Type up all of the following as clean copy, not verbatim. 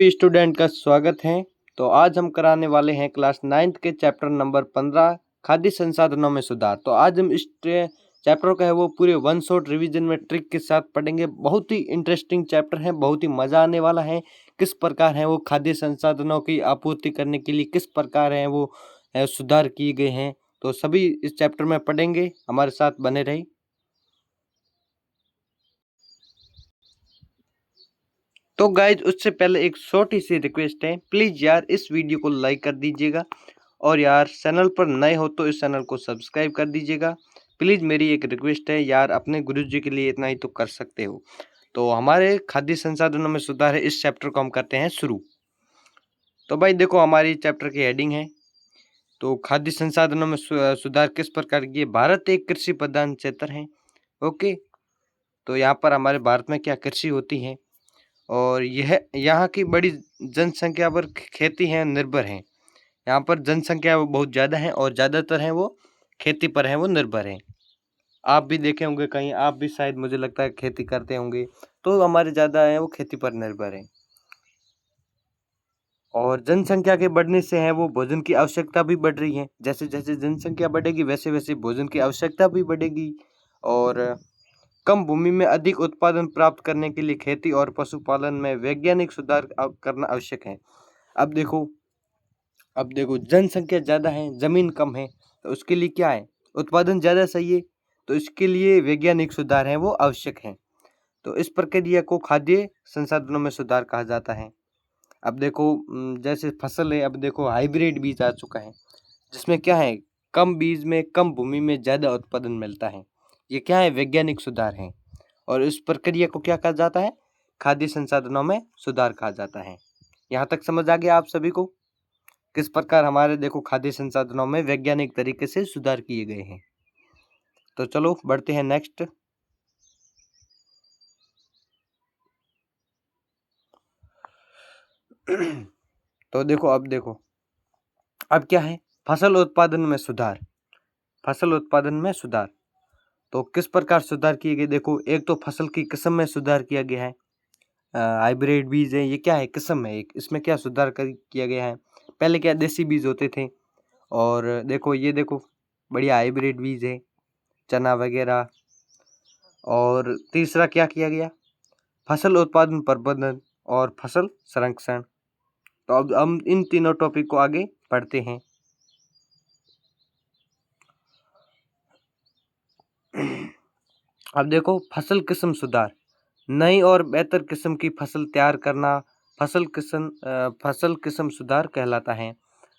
Student का स्वागत है। तो आज हम कराने वाले हैं क्लास 9th के चैप्टर नंबर 15 खाद्य संसाधनों में सुधार। तो आज हम इस चैप्टर का है वो पूरे वन शॉट रिवीजन में ट्रिक के साथ पढ़ेंगे। बहुत ही इंटरेस्टिंग चैप्टर है, बहुत ही मजा आने वाला है। किस प्रकार है वो खाद्य संसाधनों की आपूर्ति करने के लिए किस प्रकार है वो सुधार किए गए हैं, तो सभी इस चैप्टर में पढ़ेंगे। हमारे साथ बने रही। तो गाइज उससे पहले एक छोटी सी रिक्वेस्ट है, प्लीज यार इस वीडियो को लाइक कर दीजिएगा और यार चैनल पर नए हो तो इस चैनल को सब्सक्राइब कर दीजिएगा। प्लीज मेरी एक रिक्वेस्ट है यार, अपने गुरुजी के लिए इतना ही तो कर सकते हो। तो हमारे खाद्य संसाधनों में सुधार है, इस चैप्टर को हम करते हैं शुरू। तो भाई देखो हमारी चैप्टर की हेडिंग है, तो खाद्य संसाधनों में सुधार किस प्रकार की है। भारत एक कृषि प्रधान क्षेत्र है। ओके, तो यहाँ पर हमारे भारत में क्या कृषि होती है और यह यहाँ की बड़ी जनसंख्या पर खेती है निर्भर है। यहाँ पर जनसंख्या वो बहुत ज़्यादा है और ज़्यादातर है वो खेती पर है वो निर्भर है। आप भी देखे होंगे कहीं, आप भी शायद मुझे लगता है खेती करते होंगे। तो हमारे ज़्यादा है वो खेती पर निर्भर है। और जनसंख्या के बढ़ने से है वो भोजन की आवश्यकता भी बढ़ रही है। जैसे जैसे जनसंख्या बढ़ेगी वैसे वैसे भोजन की आवश्यकता भी बढ़ेगी। और कम भूमि में अधिक उत्पादन प्राप्त करने के लिए खेती और पशुपालन में वैज्ञानिक सुधार करना आवश्यक है। अब देखो अब देखो जनसंख्या ज़्यादा है, ज़मीन कम है, तो उसके लिए क्या है, उत्पादन ज़्यादा चाहिए। तो इसके लिए वैज्ञानिक सुधार है वो आवश्यक है। तो इस प्रक्रिया को खाद्य संसाधनों में सुधार कहा जाता है। अब देखो जैसे फसल है, अब देखो हाइब्रिड बीज आ चुका है, जिसमें क्या है, कम बीज में कम भूमि में ज़्यादा उत्पादन मिलता है। ये क्या है, वैज्ञानिक सुधार है। और इस प्रक्रिया को क्या कहा जाता है, खाद्य संसाधनों में सुधार कहा जाता है। यहाँ तक समझ आ गया आप सभी को किस प्रकार हमारे देखो खाद्य संसाधनों में वैज्ञानिक तरीके से सुधार किए गए हैं। तो चलो बढ़ते हैं नेक्स्ट। तो अब क्या है, फसल उत्पादन में सुधार। फसल उत्पादन में सुधार तो किस प्रकार सुधार किए गए, देखो एक तो फसल की किस्म में सुधार किया गया है। हाइब्रिड बीज है, ये क्या है, किस्म है एक, इसमें क्या सुधार किया गया है। पहले क्या देसी बीज होते थे, और देखो ये देखो बढ़िया हाइब्रिड बीज है, चना वगैरह। और तीसरा क्या किया गया, फसल उत्पादन प्रबंधन और फसल संरक्षण। तो अब हम इन तीनों टॉपिक को आगे पढ़ते हैं। अब देखो फसल किस्म सुधार, नई और बेहतर किस्म की फसल तैयार करना फसल किस्म सुधार कहलाता है।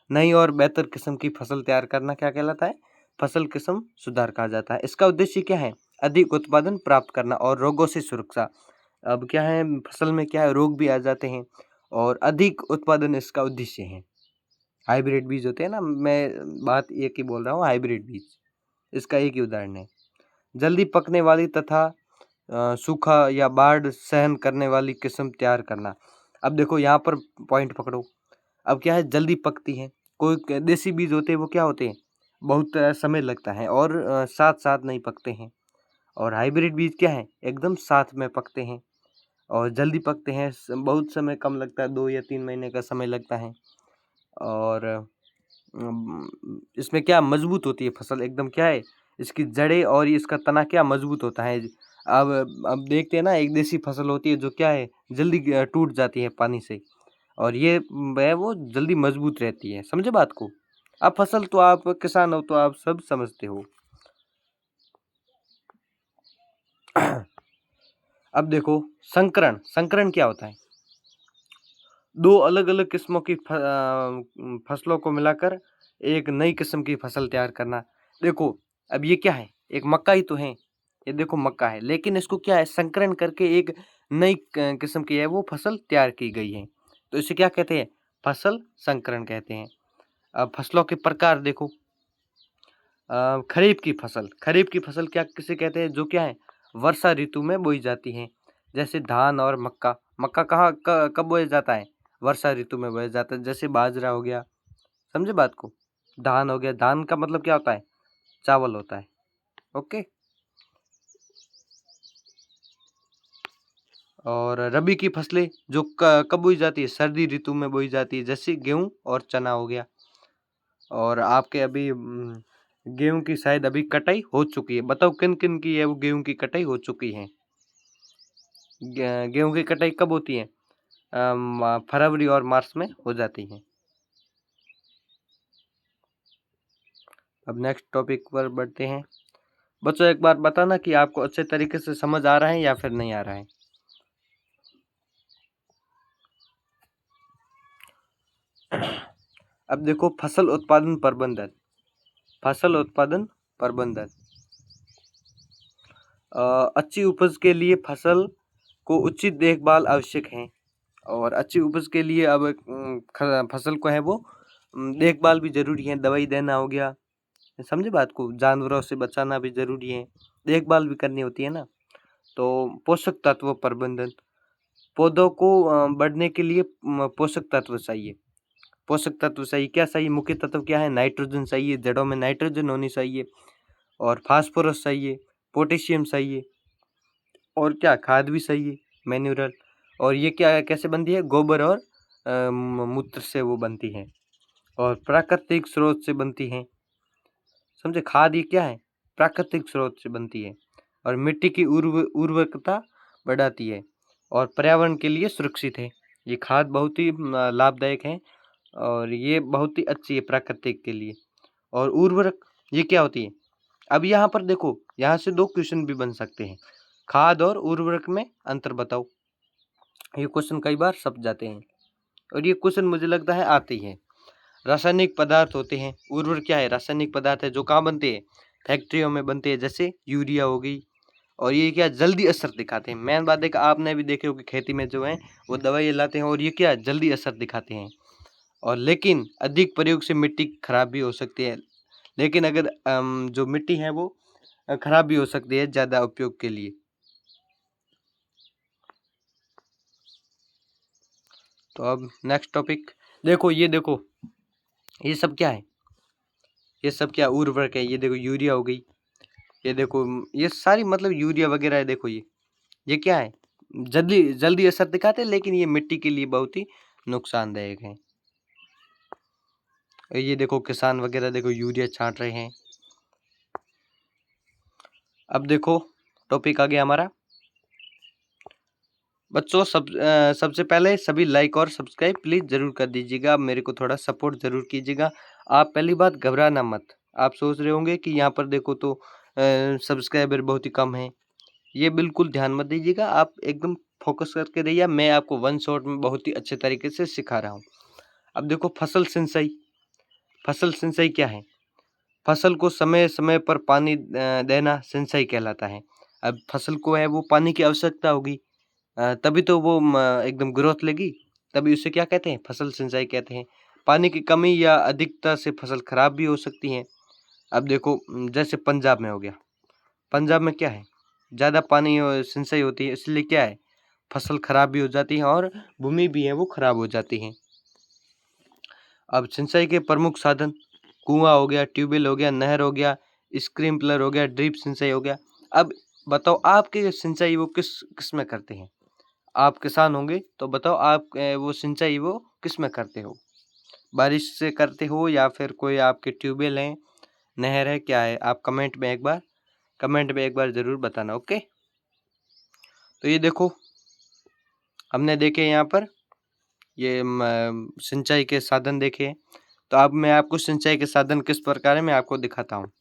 नई और बेहतर किस्म की फसल तैयार करना क्या कहलाता है, फसल किस्म सुधार कहा जाता है। इसका उद्देश्य क्या है, अधिक उत्पादन प्राप्त करना और रोगों से सुरक्षा। अब क्या है, फसल में क्या है, रोग भी आ जाते हैं और अधिक उत्पादन इसका उद्देश्य है। हाइब्रिड बीज होते हैं ना, मैं बात एक ही बोल रहा हूँ, हाइब्रिड बीज इसका एक ही उदाहरण है। जल्दी पकने वाली तथा सूखा या बाढ़ सहन करने वाली किस्म तैयार करना। अब देखो यहाँ पर पॉइंट पकड़ो। अब क्या है, जल्दी पकती है। कोई देसी बीज होते हैं वो क्या होते हैं, बहुत समय लगता है और साथ साथ नहीं पकते हैं। और हाइब्रिड बीज क्या है, एकदम साथ में पकते हैं और जल्दी पकते हैं। बहुत समय कम लगता है, 2 या 3 महीने का समय लगता है। और इसमें क्या मजबूत होती है फसल, एकदम क्या है, इसकी जड़ें और इसका तना क्या मजबूत होता है। अब देखते हैं ना, एक देसी फसल होती है जो क्या है, जल्दी टूट जाती है पानी से, और ये है वो जल्दी मजबूत रहती है। समझे बात को। अब फसल तो आप किसान हो तो आप सब समझते हो। अब देखो संकरण, संकरण क्या होता है, दो अलग अलग किस्मों की फसलों को मिलाकर एक नई किस्म की फसल तैयार करना। देखो अब ये क्या है, एक मक्का ही तो है, ये देखो मक्का है, लेकिन इसको क्या है, संकरण करके एक नई किस्म की है वो फसल तैयार की गई है। तो इसे क्या कहते हैं, फसल संकरण कहते हैं। अब फसलों के प्रकार देखो, खरीफ की फसल, खरीफ की फसल क्या किसे कहते हैं, जो क्या है, वर्षा ऋतु में बोई जाती है। जैसे धान और मक्का, मक्का कहाँ कब बोया जाता है, वर्षा ऋतु में बोया जाता है। जैसे बाजरा हो गया, समझे बात को। धान हो गया, धान का मतलब क्या होता है, चावल होता है। ओके। और रबी की फसलें जो कब बोई जाती है, सर्दी ऋतु में बोई जाती है, जैसे गेहूं और चना हो गया। और आपके अभी गेहूं की शायद अभी कटाई हो चुकी है, बताओ किन किन की है वो गेहूं की कटाई हो चुकी है। गेहूं की कटाई कब होती है? फरवरी और मार्च में हो जाती है। अब नेक्स्ट टॉपिक पर बढ़ते हैं। बच्चों एक बार बताना कि आपको अच्छे तरीके से समझ आ रहा है या फिर नहीं आ रहा है। अब देखो फसल उत्पादन प्रबंधन। फसल उत्पादन प्रबंधन अच्छी उपज के लिए फसल को उचित देखभाल आवश्यक है। और अच्छी उपज के लिए अब फसल को है वो देखभाल भी जरूरी है, दवाई देना हो गया, समझे बात को, जानवरों से बचाना भी जरूरी है, देखभाल भी करनी होती है ना। तो पोषक तत्व प्रबंधन, पौधों को बढ़ने के लिए पोषक तत्व चाहिए। पोषक तत्व चाहिए, क्या चाहिए? मुख्य तत्व क्या है? नाइट्रोजन चाहिए, जड़ों में नाइट्रोजन होनी चाहिए, और फास्फोरस चाहिए, पोटेशियम चाहिए, और क्या, खाद भी चाहिए, मैन्यूरल। और ये क्या है, कैसे बनती है? गोबर और मूत्र से वो बनती है, और प्राकृतिक स्रोत से बनती है, समझे। खाद ये क्या है? प्राकृतिक स्रोत से बनती है, और मिट्टी की उर्वरकता बढ़ाती है, और पर्यावरण के लिए सुरक्षित है। ये खाद बहुत ही लाभदायक है, और ये बहुत ही अच्छी है प्राकृतिक के लिए। और उर्वरक ये क्या होती है? अब यहाँ पर देखो, यहाँ से दो क्वेश्चन भी बन सकते हैं, खाद और उर्वरक में अंतर बताओ। ये क्वेश्चन कई बार सब जाते हैं, और ये क्वेश्चन मुझे लगता है आते ही है। रासायनिक पदार्थ होते हैं, उर्वरक क्या है? रासायनिक पदार्थ है जो कहाँ बनते हैं? फैक्ट्रियों में बनते हैं, जैसे यूरिया हो गई। और ये क्या, जल्दी असर दिखाते हैं। मेन बात है कि आपने भी देखे होगी खेती में जो है वो दवाई लाते हैं, और ये क्या, जल्दी असर दिखाते हैं। और लेकिन अधिक प्रयोग से मिट्टी खराब भी हो सकती है। लेकिन अगर जो मिट्टी है वो खराब भी हो सकती है ज़्यादा उपयोग के लिए। तो अब नेक्स्ट टॉपिक देखो, ये देखो, ये सब क्या है? ये सब क्या उर्वरक है? ये देखो यूरिया हो गई, ये देखो ये सारी मतलब यूरिया वगैरह है। देखो ये क्या है? जल्दी जल्दी असर दिखाते हैं, लेकिन ये मिट्टी के लिए बहुत ही नुकसानदायक है। ये देखो किसान वगैरह देखो यूरिया छांट रहे हैं। अब देखो टॉपिक आ गया हमारा। बच्चों सबसे पहले सभी लाइक और सब्सक्राइब प्लीज़ ज़रूर कर दीजिएगा, मेरे को थोड़ा सपोर्ट ज़रूर कीजिएगा। आप पहली बात घबराना मत। आप सोच रहे होंगे कि यहाँ पर देखो तो सब्सक्राइबर बहुत ही कम हैं। ये बिल्कुल ध्यान मत दीजिएगा, आप एकदम फोकस करके रहिए। मैं आपको वन शॉट में बहुत ही अच्छे तरीके से सिखा रहा हूँ। अब देखो फसल सिंचाई। फसल सिंचाई क्या है? फसल को समय समय पर पानी देना सिंचाई कहलाता है। अब फसल को है वो पानी की आवश्यकता होगी, तभी तो वो एकदम ग्रोथ लेगी, तभी उसे क्या कहते हैं? फसल सिंचाई कहते हैं। पानी की कमी या अधिकता से फसल खराब भी हो सकती है। अब देखो जैसे पंजाब में हो गया, पंजाब में क्या है, ज़्यादा पानी सिंचाई होती है, इसलिए क्या है, फसल खराब भी हो जाती है, और भूमि भी है वो खराब हो जाती है। अब सिंचाई के प्रमुख साधन, कुआं हो गया, ट्यूबवेल हो गया, नहर हो गया, स्प्रिंकलर हो गया, ड्रिप सिंचाई हो गया। अब बताओ आपके सिंचाई वो किस किस में करते हैं? आप किसान होंगे तो बताओ आप वो सिंचाई वो किस में करते हो? बारिश से करते हो या फिर कोई आपके ट्यूबवेल हैं, नहर है, क्या है? आप कमेंट में एक बार ज़रूर बताना। ओके, तो ये देखो हमने देखे यहाँ पर ये सिंचाई के साधन देखे। तो अब मैं आपको सिंचाई के साधन किस प्रकार है मैं आपको दिखाता हूँ।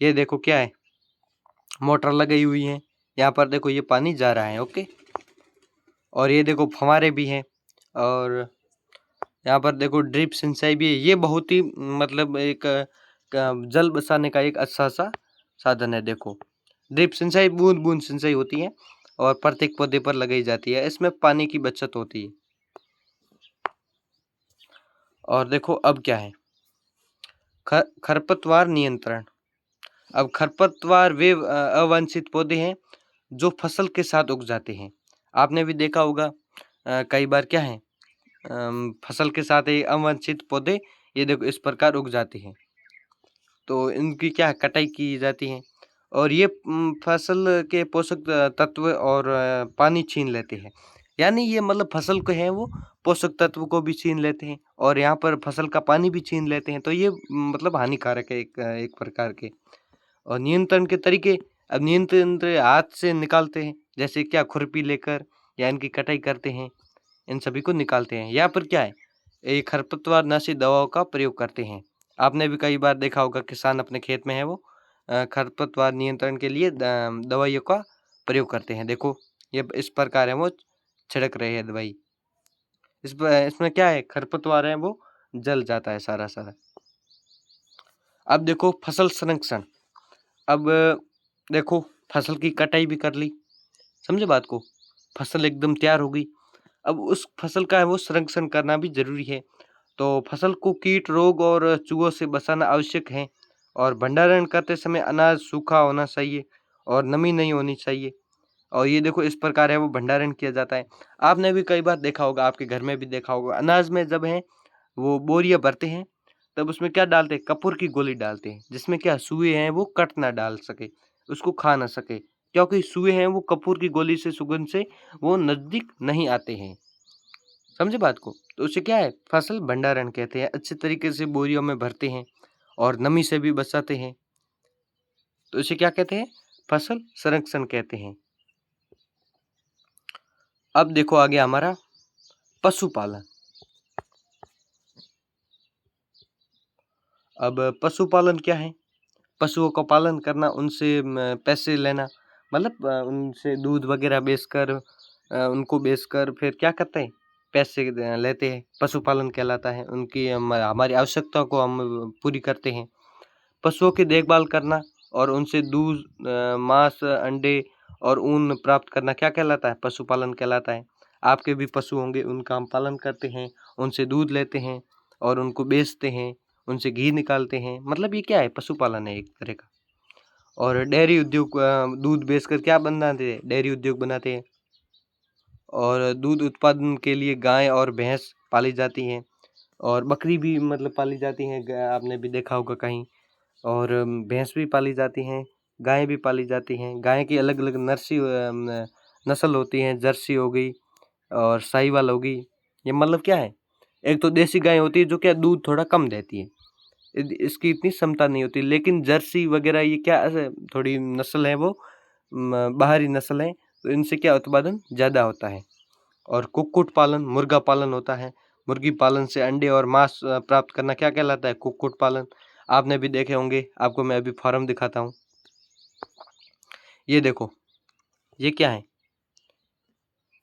ये देखो क्या है, मोटर लगाई हुई है, यहाँ पर देखो ये पानी जा रहा है। ओके, और ये देखो फव्वारे भी हैं, और यहाँ पर देखो ड्रिप सिंचाई भी है। ये बहुत ही मतलब एक जल बचाने का एक अच्छा सा साधन है। देखो ड्रिप सिंचाई बूंद बूंद सिंचाई होती है, और प्रत्येक पौधे पर लगाई जाती है, इसमें पानी की बचत होती है। और देखो अब क्या है, खरपतवार नियंत्रण। अब खरपतवार वे अवांछित पौधे हैं जो फसल के साथ उग जाते हैं। आपने भी देखा होगा कई बार क्या है, फसल के साथ ये अवांछित पौधे ये देखो इस प्रकार उग जाते हैं, तो इनकी क्या है, कटाई की जाती है। और ये फसल के पोषक तत्व और पानी छीन लेते हैं। यानी ये मतलब फसल को है वो पोषक तत्व को भी छीन लेते हैं और यहाँ पर फसल का पानी भी छीन लेते हैं। तो ये मतलब हानिकारक है एक प्रकार के। और नियंत्रण के तरीके, अब नियंत्रण तो हाथ से निकालते हैं, जैसे क्या खुरपी लेकर या इनकी कटाई करते हैं, इन सभी को निकालते हैं। यहाँ पर क्या है, ये खरपतवार नाशी दवाओं का प्रयोग करते हैं। आपने भी कई बार देखा होगा किसान अपने खेत में है वो खरपतवार नियंत्रण के लिए दवाइयों का प्रयोग करते हैं। देखो ये इस प्रकार है वो छिड़क रहे हैं दवाई। इसमें क्या है, खरपतवार है वो जल जाता है सारा। अब देखो फसल संरक्षण। अब देखो फसल की कटाई भी कर ली, समझे बात को, फसल एकदम तैयार हो गई। अब उस फसल का है वो संरक्षण करना भी जरूरी है। तो फसल को कीट रोग और चूहों से बचाना आवश्यक है। और भंडारण करते समय अनाज सूखा होना चाहिए और नमी नहीं होनी चाहिए। और ये देखो इस प्रकार है वो भंडारण किया जाता है। आपने भी कई बार देखा होगा, आपके घर में भी देखा होगा, अनाज में जब है वो बोरियां भरते हैं तब उसमें क्या डालते हैं, कपूर की गोली डालते हैं, जिसमें क्या सुए हैं वो कट ना डाल सके, उसको खा ना सके, क्योंकि सुए हैं वो कपूर की गोली से सुगंध से वो नजदीक नहीं आते हैं। समझे बात को, तो उसे क्या है फसल भंडारण कहते हैं। अच्छे तरीके से बोरियों में भरते हैं और नमी से भी बचाते हैं, तो इसे क्या कहते हैं, फसल संरक्षण कहते हैं। अब देखो आगे हमारा पशुपालन। अब पशुपालन क्या है, पशुओं का पालन करना, उनसे पैसे लेना, मतलब उनसे दूध वगैरह बेचकर उनको बेचकर फिर क्या करते हैं, पैसे लेते हैं, पशुपालन कहलाता है। उनकी हमारी आवश्यकता को हम पूरी करते हैं। पशुओं की देखभाल करना और उनसे दूध मांस अंडे और ऊन प्राप्त करना क्या कहलाता है, पशुपालन कहलाता है। आपके भी पशु होंगे, उनका हम पालन करते हैं, उनसे दूध लेते हैं और उनको बेचते हैं, उनसे घी निकालते हैं, मतलब ये क्या है, पशुपालन है एक तरह का। और डेयरी उद्योग, दूध बेचकर क्या बनाते हैं, डेयरी उद्योग बनाते हैं। और दूध उत्पादन के लिए गाय और भैंस पाली जाती हैं और बकरी भी मतलब पाली जाती हैं, आपने भी देखा होगा कहीं। और भैंस भी पाली जाती हैं, गायें भी पाली जाती हैं। गाय की अलग अलग नस्ल होती हैं, जर्सी हो गई और साहिवाल हो गई। ये मतलब क्या है, एक तो देसी गाय होती है जो क्या दूध थोड़ा कम देती है, इसकी इतनी क्षमता नहीं होती। लेकिन जर्सी वगैरह ये क्या थोड़ी नस्ल है वो बाहरी नस्ल है, तो इनसे क्या उत्पादन ज़्यादा होता है। और कुक्कुट पालन, मुर्गा पालन होता है। मुर्गी पालन से अंडे और मांस प्राप्त करना क्या कहलाता है, कुक्कुट पालन। आपने भी देखे होंगे, आपको मैं अभी फार्म दिखाता हूँ। ये देखो, ये क्या है,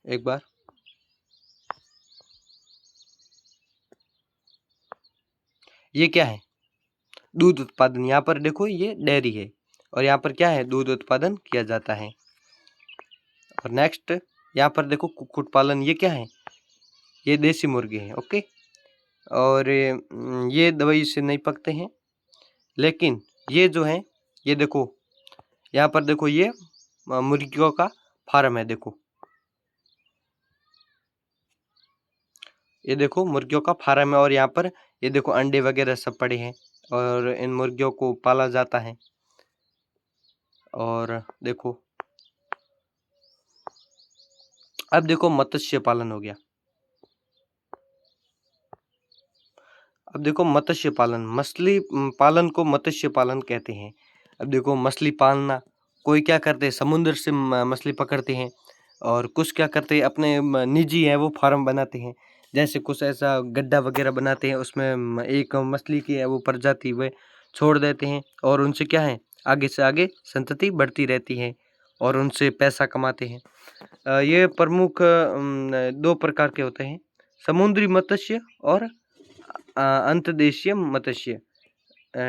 एक बार ये क्या है, दूध उत्पादन। यहाँ पर देखो ये डेयरी है और यहाँ पर क्या है, दूध उत्पादन किया जाता है। और नेक्स्ट यहाँ पर देखो कुक्कुट पालन, ये क्या है, ये देसी मुर्गे हैं। ओके, और ये दवाई से नहीं पकते हैं। लेकिन ये जो है, ये देखो यहाँ पर देखो, ये मुर्गियों का फार्म है। देखो ये देखो मुर्गियों का फार्म है और यहाँ पर ये देखो अंडे वगैरह सब पड़े हैं और इन मुर्गियों को पाला जाता है। और देखो अब देखो मत्स्य पालन हो गया। अब देखो मत्स्य पालन, मछली पालन को मत्स्य पालन कहते हैं। अब देखो मछली पालना, कोई क्या करते हैं, समुद्र से मछली पकड़ते हैं और कुछ क्या करते हैं, अपने निजी है वो फार्म बनाते हैं। जैसे कुछ ऐसा गड्ढा वगैरह बनाते हैं, उसमें एक मछली की है वो प्रजाति वे छोड़ देते हैं और उनसे क्या है, आगे से आगे संतति बढ़ती रहती है और उनसे पैसा कमाते हैं। ये प्रमुख दो प्रकार के होते हैं, समुद्री मत्स्य और अंतर्देशीय मत्स्य।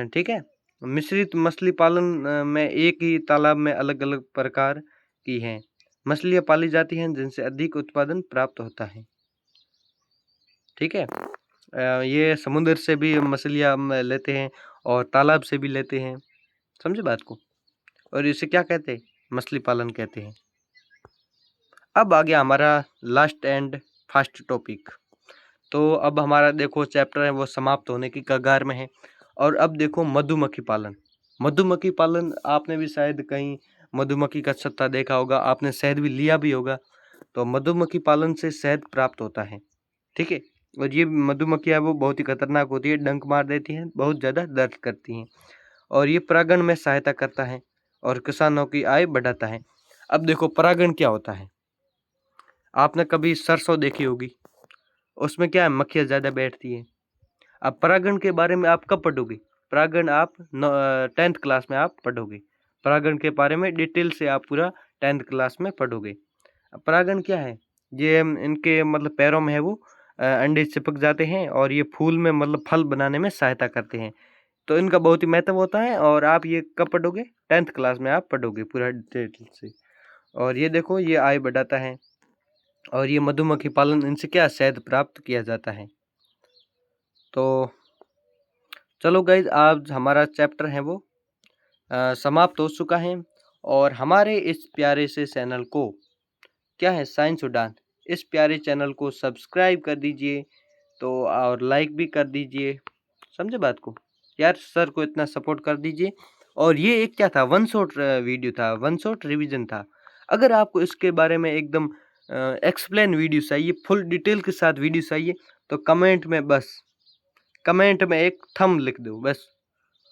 ठीक है, मिश्रित मछली पालन में एक ही तालाब में अलग अलग प्रकार की हैं मछलियाँ पाली जाती हैं जिनसे अधिक उत्पादन प्राप्त होता है। ठीक है, ये समुद्र से भी मछलियाँ हम लेते हैं और तालाब से भी लेते हैं, समझे बात को। और इसे क्या कहते हैं, मछली पालन कहते हैं। अब आ गया हमारा लास्ट एंड फास्ट टॉपिक। तो अब हमारा देखो चैप्टर है वो समाप्त होने की कगार में है। और अब देखो मधुमक्खी पालन। मधुमक्खी पालन आपने भी शायद कहीं मधुमक्खी का छत्ता देखा होगा, आपने शहद भी लिया भी होगा। तो मधुमक्खी पालन से शहद प्राप्त होता है, ठीक है। और ये मधुमक्खियाँ वो बहुत ही खतरनाक होती है, डंक मार देती हैं, बहुत ज़्यादा दर्द करती हैं। और ये परागण में सहायता करता है और किसानों की आय बढ़ाता है। अब देखो परागण क्या होता है, आपने कभी सरसों देखी होगी, उसमें क्या है, मक्खियाँ ज़्यादा बैठती हैं। अब परागण के बारे में आप कब पढ़ोगे, परागण आप 10th क्लास में आप पढ़ोगे। परागण के बारे में डिटेल से आप पूरा 10th क्लास में पढ़ोगे। अब परागण क्या है, ये इनके मतलब पैरों में है वो अंडे चिपक जाते हैं और ये फूल में मतलब फल बनाने में सहायता करते हैं। तो इनका बहुत ही महत्व होता है और आप ये कब पढ़ोगे, 10th क्लास में आप पढ़ोगे पूरा डिटेल से। और ये देखो ये आय बढ़ाता है और ये मधुमक्खी पालन, इनसे क्या शहद प्राप्त किया जाता है। तो चलो गाइज, आज हमारा चैप्टर है वो समाप्त हो चुका है। और हमारे इस प्यारे से चैनल को क्या है, साइंस उड़ान, इस प्यारे चैनल को सब्सक्राइब कर दीजिए तो और लाइक भी कर दीजिए, समझे बात को यार, सर को इतना सपोर्ट कर दीजिए। और ये एक क्या था, वन शॉट वीडियो था, वन शॉट रिवीजन था। अगर आपको इसके बारे में एकदम एक्सप्लेन वीडियो चाहिए, फुल डिटेल के साथ वीडियो चाहिए, तो कमेंट में एक थंब लिख दो बस,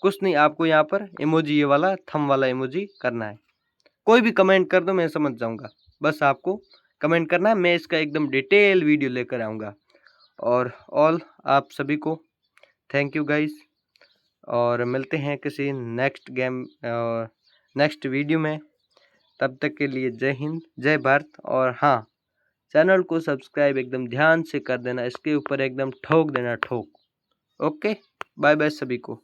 कुछ नहीं, आपको यहाँ पर इमोजी, ये वाला थंब वाला इमोजी करना है। कोई भी कमेंट कर दो, मैं समझ जाऊंगा, बस आपको कमेंट करना है, मैं इसका एकदम डिटेल वीडियो लेकर आऊँगा। और ऑल आप सभी को थैंक यू गाइस, और मिलते हैं किसी नेक्स्ट वीडियो में। तब तक के लिए जय हिंद, जय भारत। और हाँ, चैनल को सब्सक्राइब एकदम ध्यान से कर देना, इसके ऊपर एकदम ठोक देना, ठोक। ओके, बाय बाय सभी को।